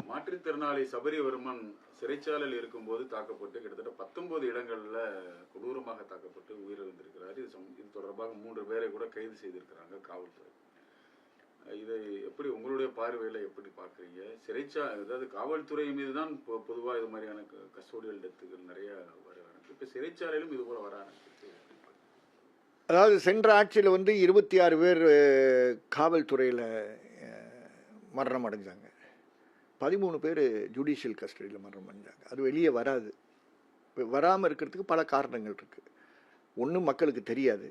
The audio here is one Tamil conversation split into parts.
மாற்றுத்திறனாளி சபரிவர்மன் சிறைச்சாலையில் இருக்கும்போது தாக்கப்பட்டு கிட்டத்தட்ட 19 இடங்கள்ல கொடூரமாக தாக்கப்பட்டு உயிரிழந்திருக்கிறார். இது தொடர்பாக 3 பேரை கூட கைது செய்திருக்கிறாங்க காவல்துறை. இதை எப்படி உங்களுடைய பார்வையில எப்படி பார்க்குறீங்க? அதாவது காவல்துறை மீது தான் பொதுவாக இது மாதிரியான கஸ்டோடியல் டெத்துகள் நிறைய வர ஆரம்பிச்சு, இப்போ சிறைச்சாலையிலும் இது போல வர ஆரம்பிச்சு. அதாவது சென்ற ஆட்சியில் 26 பேர் காவல்துறையில் மரணம் அடைஞ்சாங்க. 13 பேர் ஜுடிஷியல் கஸ்டடியில் மரணம் அடைஞ்சாங்க. அது வெளியே வராது. வராமல் இருக்கிறதுக்கு பல காரணங்கள் இருக்குது. ஒன்றும் மக்களுக்கு தெரியாது.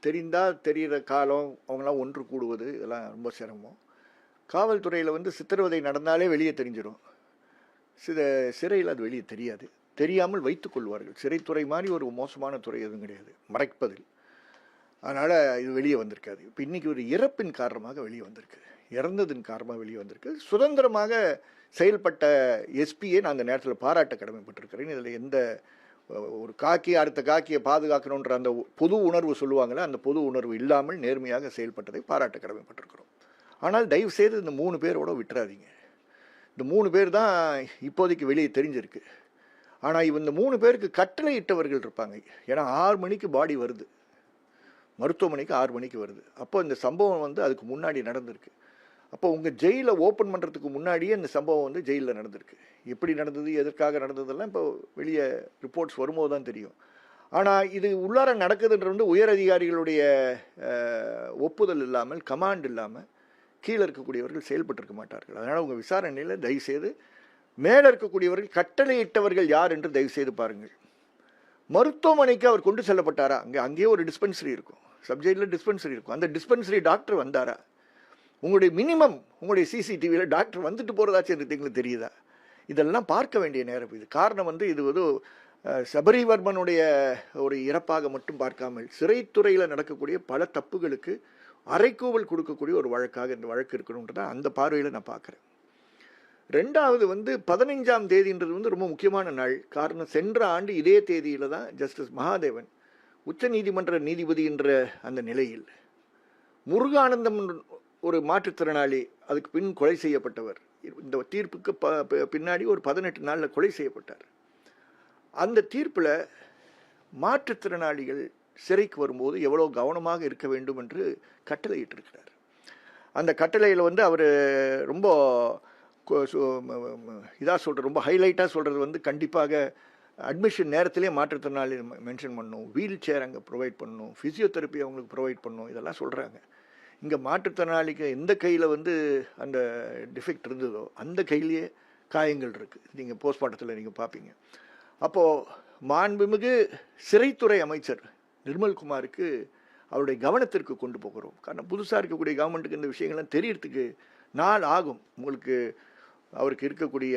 தெரிந்தால் தெரிகிற காலம், அவங்களாம் ஒன்று கூடுவது, இதெல்லாம் ரொம்ப சிரமம். காவல்துறையில் சித்திரவதை நடந்தாலே வெளியே தெரிஞ்சிடும். சிறையில் அது வெளியே தெரியாது. தெரியாமல் வைத்துக் கொள்வார்கள். சிறைத்துறை மாதிரி ஒரு மோசமான துறை எதுவும் கிடையாது மறைப்பதில். அதனால் இது வெளியே வந்திருக்காது. இப்போ இன்றைக்கி ஒரு இறப்பின் காரணமாக வெளியே வந்திருக்கு, இறந்ததின் காரணமாக வெளியே வந்திருக்கு. சுதந்திரமாக செயல்பட்ட எஸ்பியை நான் அந்த நேரத்தில் பாராட்ட கடமைப்பட்டிருக்கிறேன். இதில் எந்த ஒரு காக்கி அடுத்த காக்கியை பாதுகாக்கணுன்ற அந்த பொது உணர்வு சொல்லுவாங்களே, அந்த பொது உணர்வு இல்லாமல் நேர்மையாக செயல்பட்டதை பாராட்ட கடமைப்பட்டிருக்கிறோம். ஆனால் தயவு செய்து இந்த 3 பேரோட விட்டுறாதீங்க. இந்த 3 பேர் தான் இப்போதைக்கு வெளியே தெரிஞ்சிருக்கு. ஆனால் இந்த 3 பேருக்கு கட்டளை இட்டவர்கள் இருப்பாங்க. ஏன்னா 6 மணிக்கு பாடி வருது, மருத்துவமனைக்கு 6 மணிக்கு வருது. அப்போ இந்த சம்பவம் அதுக்கு முன்னாடி நடந்திருக்கு. அப்போ உங்கள் ஜெயிலை ஓப்பன் பண்ணுறதுக்கு முன்னாடியே இந்த சம்பவம் ஜெயிலில் நடந்திருக்கு. எப்படி நடந்தது, எதற்காக நடந்ததெல்லாம் இப்போ வெளியே ரிப்போர்ட்ஸ் வரும்போது தான் தெரியும். ஆனால் இது உள்ளார நடக்குதுன்ற உயர் அதிகாரிகளுடைய ஒப்புதல் இல்லாமல், கமாண்ட் இல்லாமல் கீழே இருக்கக்கூடியவர்கள் செயல்பட்டிருக்க மாட்டார்கள். அதனால் உங்கள் விசாரணையில் தயவுசெய்து மேலே இருக்கக்கூடியவர்கள் கட்டளையிட்டவர்கள் யார் என்று தயவுசெய்து பாருங்கள். மருத்துவமனைக்கு அவர் கொண்டு செல்லப்பட்டாரா? அங்கேயே ஒரு டிஸ்பென்சரி இருக்கும், சப்ஜெக்டில் டிஸ்பென்சரி இருக்கும். அந்த டிஸ்பென்சரி டாக்டர் வந்தாரா? உங்களுடைய மினிமம் உங்களுடைய சிசிடிவியில் டாக்டர் வந்துட்டு போகிறதாச்சும் எங்களுக்கு தெரியுதா? இதெல்லாம் பார்க்க வேண்டிய நேரம் இது. காரணம் இது சபரிவர்மனுடைய ஒரு இறப்பாக மட்டும் பார்க்காமல் சிறைத்துறையில் நடக்கக்கூடிய பல தப்புகளுக்கு அரைக்கூவல் கொடுக்கக்கூடிய ஒரு வழக்காக இந்த வழக்கு இருக்கணுன்றத அந்த பார்வையில் நான் பார்க்குறேன். ரெண்டாவது 15ஆம் தேதின்றது ரொம்ப முக்கியமான நாள். காரணம், சென்ற ஆண்டு இதே தேதியில் தான் ஜஸ்டிஸ் மகாதேவன் உச்ச நீதிமன்ற நீதிபதி என்ற அந்த நிலையில் முருகானந்தம் ஒரு மாற்றுத்திறனாளி அதுக்கு பின் கொலை செய்யப்பட்டவர். இந்த தீர்ப்புக்கு பின்னாடி ஒரு 18 நாளில் கொலை செய்யப்பட்டார். அந்த தீர்ப்பில் மாற்றுத்திறனாளிகள் சிறைக்கு வரும்போது எவ்வளோ கவனமாக இருக்க வேண்டும் என்று கட்டளையிட்டிருக்கிறார். அந்த கட்டளையில் அவர் ரொம்ப இதாக சொல்கிறது, ரொம்ப ஹைலைட்டாக சொல்கிறது கண்டிப்பாக அட்மிஷன் நேரத்திலே மாற்றுத்திறனாளி மென்ஷன் பண்ணணும், வீல் சேர் அங்கே ப்ரொவைட் பண்ணணும், ஃபிசியோதெரப்பி அவங்களுக்கு ப்ரொவைட் பண்ணணும், இதெல்லாம் சொல்கிறாங்க. இங்கே மாற்றுத்திறனாளிக்கு எந்த கையில் அந்த டிஃபெக்ட் இருந்ததோ அந்த கையிலேயே காயங்கள் இருக்குது. நீங்கள் போஸ்ட்மார்ட்டத்தில் நீங்கள் பார்ப்பீங்க. அப்போது மாண்புமிகு சிறைத்துறை அமைச்சர் நிர்மல்குமாருக்கு அவருடைய கவனத்திற்கு கொண்டு போகிறோம். காரணம், புதுசாக இருக்கக்கூடிய கவர்மெண்ட்டுக்கு இந்த விஷயங்கள்லாம் தெரியறதுக்கு நாள் ஆகும். உங்களுக்கு அவருக்கு இருக்கக்கூடிய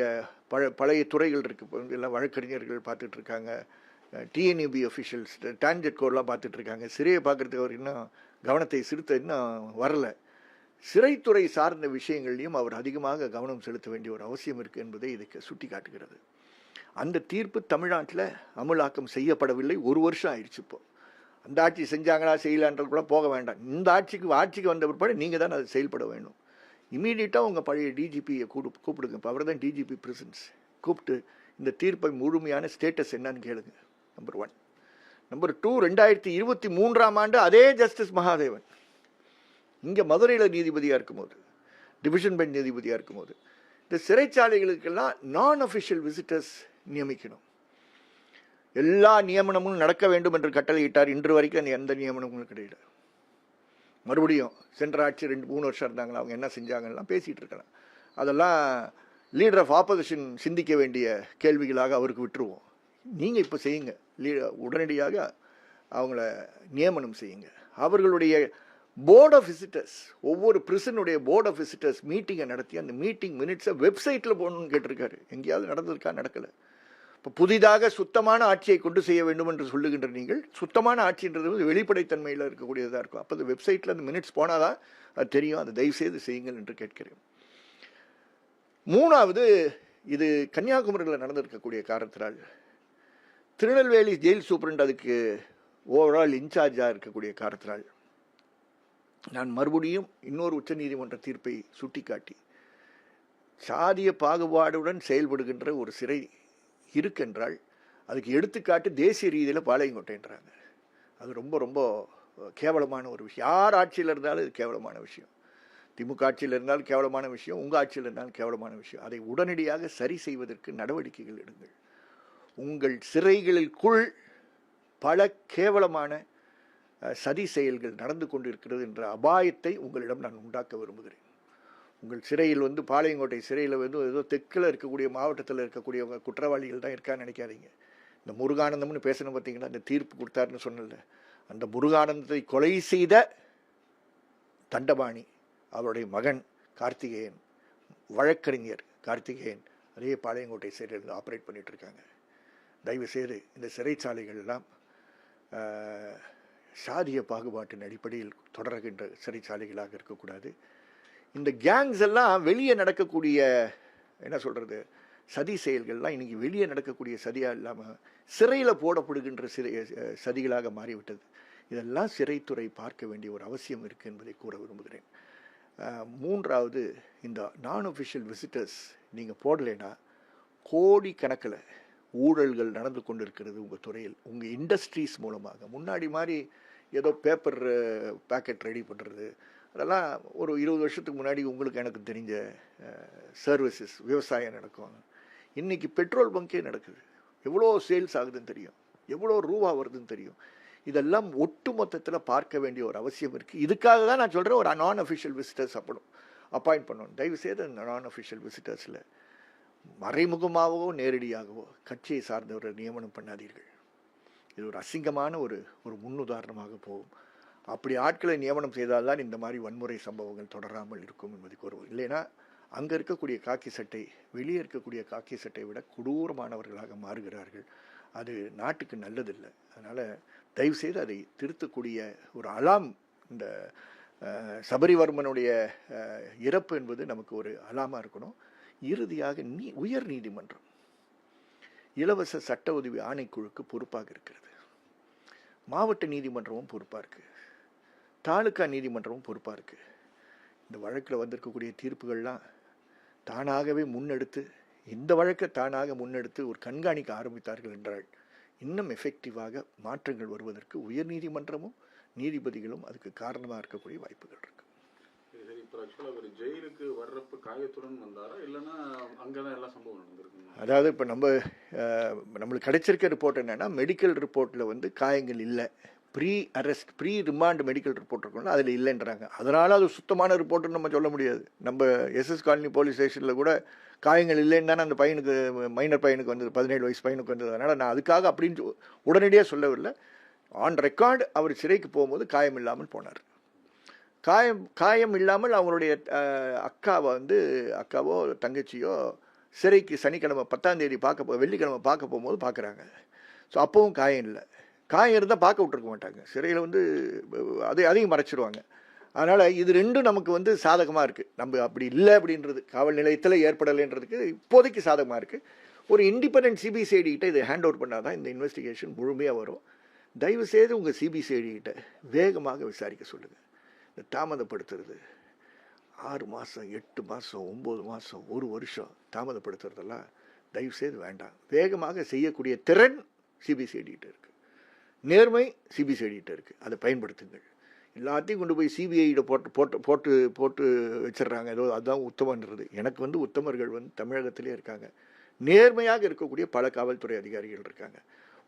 பழைய துறைகள் இருக்குது, எல்லாம் வழக்கறிஞர்கள் பார்த்துட்ருக்காங்க, டிஎன்யூபி அஃபிஷியல்ஸ், டான்ஜெட் கோர்லாம் பார்த்துட்ருக்காங்க. சிறையை பார்க்குறதுக்கு அவர் இன்னும் கவனத்தை செலுத்த இன்னும் வரலை. சிறைத்துறை சார்ந்த விஷயங்கள்லையும் அவர் அதிகமாக கவனம் செலுத்த வேண்டிய ஒரு அவசியம் இருக்குது என்பதை இதுக்கு சுட்டி காட்டுகிறது. அந்த தீர்ப்பு தமிழ்நாட்டில் அமலாக்கம் செய்யப்படவில்லை. 1 வருஷம் ஆயிடுச்சு. இப்போ அந்த ஆட்சி செஞ்சாங்களா செய்யலான்றது கூட போக வேண்டாம். இந்த ஆட்சிக்கு வந்த பிற்பாடு நீங்கள் தான் அது செயல்பட வேணும். இமீடியட்டாக உங்கள் பழைய டிஜிபியை கூப்பிடுங்க. இப்போ அவர் தான் டிஜிபி பிரிசன்ஸ். கூப்பிட்டு இந்த தீர்ப்பை முழுமையான ஸ்டேட்டஸ் என்னன்னு கேளுங்க. நம்பர் 1. நம்பர் 2, 2023ஆம் ஆண்டு அதே ஜஸ்டிஸ் மகாதேவன் இங்கே மதுரையில் நீதிபதியாக இருக்கும்போது, டிவிஷன் பெஞ்ச் நீதிபதியாக இருக்கும்போது, இந்த சிறைச்சாலைகளுக்கெல்லாம் நான் அஃபிஷியல் விசிட்டர்ஸ் நியமிக்கணும். எல்லா நியமனமும் நடக்க வேண்டும் என்று கட்டளையிட்டார். இன்று வரைக்கும் எந்த நியமனமும் கிடையாது. மறுபடியும் சென்ற ஆட்சி 2-3 வருஷம் இருந்தாங்களா, அவங்க என்ன செஞ்சாங்கலாம் பேசிகிட்டு இருக்கலாம். அதெல்லாம் லீடர் ஆஃப் ஆப்போசிஷன் சிந்திக்க வேண்டிய கேள்விகளாக அவருக்கு விட்டுருவோம். நீங்கள் இப்போ செய்யுங்க, உடனடியாக அவங்கள நியமனம் செய்யுங்க. அவர்களுடைய போர்ட் ஆஃப் விசிட்டர்ஸ், ஒவ்வொரு பிரிசனுடைய போர்ட் ஆஃப் விசிட்டர்ஸ் மீட்டிங்கை நடத்தி அந்த மீட்டிங் மினிட்ஸை வெப்சைட்டில் போகணும்னு கேட்டிருக்காரு. எங்கேயாவது நடந்திருக்கா? நடக்கலை. இப்போ புதிதாக சுத்தமான ஆட்சியை கொண்டு செய்ய வேண்டும் என்று சொல்லுகின்ற நீங்கள், சுத்தமான ஆட்சின்றது வெளிப்படைத்தன்மையில் இருக்கக்கூடியதாக இருக்கும். அப்போ அந்த வெப்சைட்டில் அந்த மினிட்ஸ் போனால் தான் அது தெரியும். அதை தயவுசெய்து செய்யுங்கள் என்று கேட்கிறேன். 3வது, இது கன்னியாகுமரியில் நடந்திருக்கக்கூடிய காரணத்தினால் திருநெல்வேலி ஜெயில் சூப்பரண்ட் அதுக்கு ஓவரால் இன்சார்ஜாக இருக்கக்கூடிய காரணத்தினால் நான் மறுபடியும் இன்னொரு உச்சநீதிமன்ற தீர்ப்பை சுட்டிக்காட்டி சாதிய பாகுபாடுடன் செயல்படுகின்ற ஒரு சிறை இருக்குன்றால் அதுக்கு எடுத்துக்காட்டு தேசிய ரீதியில் பாளையங்கோட்டைன்றாங்க. அது ரொம்ப ரொம்ப கேவலமான ஒரு விஷயம். யார் ஆட்சியில் இருந்தாலும் இது கேவலமான விஷயம். திமுக ஆட்சியில் இருந்தாலும் கேவலமான விஷயம், உங்கள் ஆட்சியில் இருந்தாலும் கேவலமான விஷயம். அதை உடனடியாக சரி செய்வதற்கு நடவடிக்கைகள் எடுங்கள். உங்கள் சிறைகளுக்குள் பல கேவலமான சதி செயல்கள் நடந்து கொண்டிருக்கிறது என்ற அபாயத்தை உங்களிடம் நான் உண்டாக்க விரும்புகிறேன். உங்கள் சிறையில் பாளையங்கோட்டை சிறையில் ஏதோ தெற்கில் இருக்கக்கூடிய மாவட்டத்தில் இருக்கக்கூடிய குற்றவாளிகள் தான் இருக்கான்னு நினைக்காதீங்க. இந்த முருகானந்தம்னு பேசணும் பார்த்தீங்கன்னா, இந்த தீர்ப்பு கொடுத்தாருன்னு சொன்னல, அந்த முருகானந்தத்தை கொலை செய்த தண்டபாணி அவருடைய மகன் கார்த்திகேயன், வழக்கறிஞர் கார்த்திகேயன், அதே பாளையங்கோட்டை சிறையில் ஆப்ரேட் பண்ணிட்டு இருக்காங்க. தயவுசெய்து இந்த சிறைச்சாலைகள் எல்லாம் சாதிய பாகுபாட்டின் அடிப்படையில் தொடர்கின்ற சிறைச்சாலைகளாக இருக்கக்கூடாது. இந்த கேங்ஸ் எல்லாம் வெளியே நடக்கக்கூடிய என்ன சொல்கிறது சதி செயல்கள்லாம் இன்றைக்கி வெளியே நடக்கக்கூடிய சதியாக இல்லாமல் சிறையில் போடப்படுகின்ற சதிகளாக மாறிவிட்டது. இதெல்லாம் சிறைத்துறை பார்க்க வேண்டிய ஒரு அவசியம் இருக்குது என்பதை கூற விரும்புகிறேன். மூன்றாவது, இந்த நான் அஃபிஷியல் விசிட்டர்ஸ் நீங்கள் போடலைன்னா கோடிக்கணக்கில் ஊழல்கள் நடந்து கொண்டு இருக்கிறது உங்கள் துறையில், உங்கள் இண்டஸ்ட்ரீஸ் மூலமாக. முன்னாடி மாதிரி ஏதோ பேப்பர் பேக்கெட் ரெடி பண்ணுறது, அதெல்லாம் ஒரு 20 வருஷத்துக்கு முன்னாடி உங்களுக்கு எனக்கு தெரிஞ்ச சர்வீசஸ் விவசாயம் நடக்கும். இன்றைக்கி பெட்ரோல் பங்கே நடக்குது. எவ்வளோ சேல்ஸ் ஆகுதுன்னு தெரியும், எவ்வளோ ரூபா வருதுன்னு தெரியும். இதெல்லாம் ஒட்டு மொத்தத்தில் பார்க்க வேண்டிய ஒரு அவசியம் இருக்குது. இதுக்காக தான் நான் சொல்கிறேன், ஒரு நான் அஃபிஷியல் விசிட்டர்ஸ் அப்பாயிண்ட் பண்ணணும். தயவுசெய்து அந்த நான் அஃபிஷியல் விசிட்டர்ஸில் மறைமுகமாகவோ நேரடியாகவோ கட்சியை சார்ந்தவர்கள் நியமனம் பண்ணாதீர்கள். இது ஒரு அசிங்கமான ஒரு முன்னுதாரணமாக போகும். அப்படி ஆட்களை நியமனம் செய்தால்தான் இந்த மாதிரி வன்முறை சம்பவங்கள் தொடராமல் இருக்கும் என்பது கூறுவோம். இல்லைன்னா அங்கே இருக்கக்கூடிய காக்கி சட்டை வெளியே இருக்கக்கூடிய காக்கி சட்டை விட கொடூரமானவர்களாக மாறுகிறார்கள். அது நாட்டுக்கு நல்லதில்லை. அதனால் தயவுசெய்து அதை திருத்தக்கூடிய ஒரு அலாம், இந்த சபரிவர்மனுடைய இறப்பு என்பது நமக்கு ஒரு அலாமாக இருக்கணும். இறுதியாக உயர் நீதிமன்றம் இலவச சட்ட உதவி ஆணைக்குழுக்கு பொறுப்பாக இருக்கிறது. மாவட்ட நீதிமன்றமும் பொறுப்பாக இருக்குது, தாலுக்கா நீதிமன்றமும் பொறுப்பாக இருக்குது. இந்த வழக்கில் வந்திருக்கக்கூடிய தீர்ப்புகள்லாம் தானாகவே முன்னெடுத்து, இந்த வழக்கை தானாக முன்னெடுத்து ஒரு கண்காணிக்க ஆரம்பித்தார்கள் என்றால் இன்னும் எஃபெக்டிவாக மாற்றங்கள் வருவதற்கு உயர் நீதிமன்றமும் நீதிபதிகளும் அதுக்கு காரணமாக இருக்கக்கூடிய வாய்ப்புகள் இருக்கு. சரி, இப்போ ஆக்சுவலாக அவர் ஜெயிலுக்கு வர்றப்ப காயத்துடன் வந்தாரா, இல்லைன்னா அங்கே தான் எல்லாம் சம்பவம் நடந்திருக்கு? அதாவது இப்போ நம்மளுக்கு கிடைச்சிருக்க ரிப்போர்ட் என்னென்னா, மெடிக்கல் ரிப்போர்ட்டில் காயங்கள் இல்லை. Pre arrest pre remand medical report இருக்கணும், அதில் இல்லைன்றாங்க. அதனால் அது சுத்தமான ரிப்போர்ட்டுன்னு நம்ம சொல்ல முடியாது. நம்ம எஸ்எஸ் காலனி போலீஸ் ஸ்டேஷனில் கூட காயங்கள் இல்லைன்னு தானே அந்த பையனுக்கு, மைனர் பையனுக்கு வந்தது, 17 வயசு பையனுக்கு வந்தது. அதனால் நான் அதுக்காக அப்படின்னு உடனடியாக சொல்லவில்லை. ஆன் ரெக்கார்டு அவர் சிறைக்கு போகும்போது காயம் இல்லாமல் போனார். காயம் இல்லாமல் அவங்களுடைய அக்காவோ தங்கச்சியோ சிறைக்கு சனிக்கிழமை 10ஆம் தேதி வெள்ளிக்கிழமை பார்க்க போகும்போது பார்க்குறாங்க. ஸோ அப்போவும் காயம் இல்லை. காயம் இருந்தால் பார்க்க விட்டுருக்க மாட்டாங்க. சிறையில் அதையும் மறைச்சிடுவாங்க. அதனால் இது ரெண்டும் நமக்கு சாதகமாக இருக்குது. நம்ம அப்படி இல்லை அப்படின்றது, காவல் நிலையத்தில் ஏற்படலைன்றதுக்கு இப்போதைக்கு சாதகமாக இருக்குது. ஒரு இண்டிபெண்டன்ட் சிபிசிஐடி கிட்ட இதை ஹேண்ட் ஓவர் பண்ணால் தான் இந்த இன்வெஸ்டிகேஷன் முழுமையாக வரும். தயவுசெய்து உங்கள் சிபிசிஐடி கிட்ட வேகமாக விசாரிக்க சொல்லுங்கள். இந்த தாமதப்படுத்துறது 6 மாதம் 8 மாதம் 9 மாதம் 1 வருஷம் தாமதப்படுத்துறதெல்லாம் தயவுசெய்து வேண்டாம். வேகமாக செய்யக்கூடிய திறன் சிபிசிஐடிகிட்ட இருக்குது, நேர்மை சிபிசிஐடிகிட்ட இருக்குது. அதை பயன்படுத்துங்கள். எல்லாத்தையும் கொண்டு போய் சிபிஐட போட்டு வச்சிடுறாங்க. ஏதோ அதுதான் உத்தமன்றது. எனக்கு உத்தமர்கள் தமிழகத்திலே இருக்காங்க. நேர்மையாக இருக்கக்கூடிய பல காவல்துறை அதிகாரிகள் இருக்காங்க.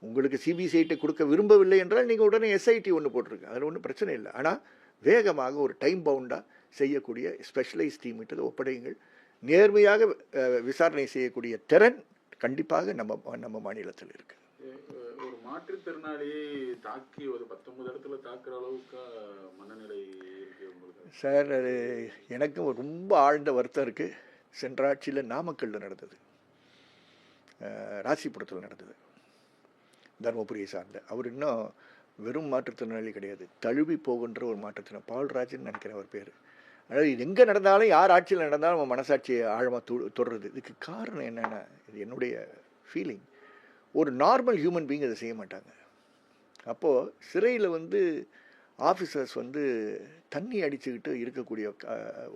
உங்களுக்கு சிபிசிஐடி கொடுக்க விரும்பவில்லை என்றால் நீங்கள் உடனே எஸ்ஐடி ஒன்று போட்டிருங்க, அதில் ஒன்றும் பிரச்சனை இல்லை. ஆனால் வேகமாக ஒரு டைம் பவுண்டாக செய்யக்கூடிய ஸ்பெஷலைஸ் டீம் கிட்ட ஒப்படையுங்கள். நேர்மையாக விசாரணை செய்யக்கூடிய திறன் கண்டிப்பாக நம்ம மாநிலத்தில் இருக்குது. ஒரு மாற்றுத்திறனாளியை தாக்கி ஒரு 19 இடத்துல தாக்குற அளவுக்கு மனநிலை இருக்கு உங்களுக்கு? சார், அது எனக்கும் ரொம்ப ஆழ்ந்த வருத்தம் இருக்குது. சென்ற ஆட்சியில் நாமக்கல்லில் நடந்தது, ராசிபுரத்தில் நடந்தது. தர்மபுரியை சார்ந்த அவர் இன்னும் வெறும் மாற்றுத்திறனாளி கிடையாது, தழுவி போகின்ற ஒரு மாற்றுத்திறனாளி. பால்ராஜன் நினைக்கிறேன் அவர் பேர். அதாவது இது எங்கே நடந்தாலும், யார் ஆட்சியில் நடந்தாலும் நம்ம மனசாட்சியை ஆழமாக தொடுறது. இதுக்கு காரணம் என்னென்னா, இது என்னுடைய ஃபீலிங், ஒரு நார்மல் ஹியூமன் பீயிங் அதை செய்ய மாட்டாங்க. அப்போது சிறையில் ஆஃபீஸர்ஸ் தண்ணி அடிச்சுக்கிட்டு இருக்கக்கூடிய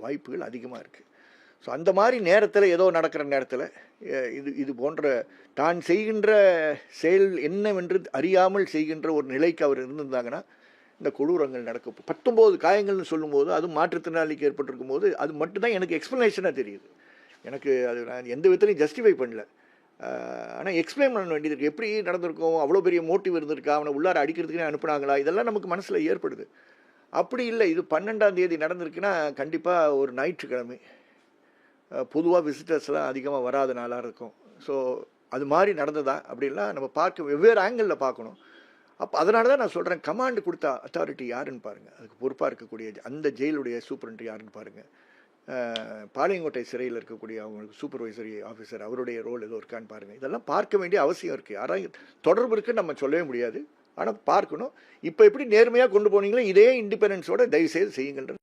வாய்ப்புகள் அதிகமாக இருக்குது. ஸோ அந்த மாதிரி நேரத்தில் ஏதோ நடக்கிற நேரத்தில் இது போன்ற தான் செய்கின்ற செயல் என்னவென்று அறியாமல் செய்கின்ற ஒரு நிலைக்கு அவர் இருந்திருந்தாங்கன்னா இந்த கொடூரங்கள் நடக்கும். 19 காயங்கள்னு சொல்லும்போது அதுவும் மாற்றுத்திறனாளிக்கு ஏற்பட்டிருக்கும் போது அது மட்டும்தான் எனக்கு எக்ஸ்ப்ளனேஷனாக தெரியுது. எனக்கு அது நான் எந்த விதத்துலையும் ஜஸ்டிஃபை பண்ணல. ஆனால் எக்ஸ்பிளைன் பண்ண வேண்டியது இருக்குது. எப்படி நடந்திருக்கும், அவ்வளோ பெரிய மோட்டிவ் இருந்திருக்கா, அவனை உள்ளார அடிக்கிறதுக்குன்னு அனுப்புனாங்களா, இதெல்லாம் நமக்கு மனசில் ஏற்படுது. அப்படி இல்லை, இது 12ஆம் தேதி நடந்திருக்குன்னா கண்டிப்பாக ஒரு ஞாயிற்றுக்கிழமை, பொதுவாக விசிட்டர்ஸ்லாம் அதிகமாக வராத நாளாக இருக்கும். ஸோ அது மாதிரி நடந்ததா அப்படின்லாம் நம்ம பார்க்க வெவ்வேறு ஆங்கிளில் பார்க்கணும். அப்போ அதனால தான் நான் சொல்கிறேன், கமாண்டு கொடுத்த அத்தாரிட்டி யாருன்னு பாருங்கள், அதுக்கு பொறுப்பாக இருக்கக்கூடிய அந்த ஜெயிலுடைய சூப்பரண்ட் யாருன்னு பாருங்கள். பாளையங்கோட்டை சிறையில் இருக்கக்கூடிய அவங்களுக்கு சூப்பர்வைசரி ஆஃபீஸர் அவருடைய ரோல் ஏதோ இருக்கான்னு பாருங்கள். இதெல்லாம் பார்க்க வேண்டிய அவசியம் இருக்குது. யாராவது தொடர்பு இருக்குன்னு நம்ம சொல்லவே முடியாது, ஆனால் பார்க்கணும். இப்போ எப்படி நேர்மையாக கொண்டு போனீங்களோ இதே இண்டிபெண்டன்ஸோட தயவுசெய்து செய்யுங்கன்ற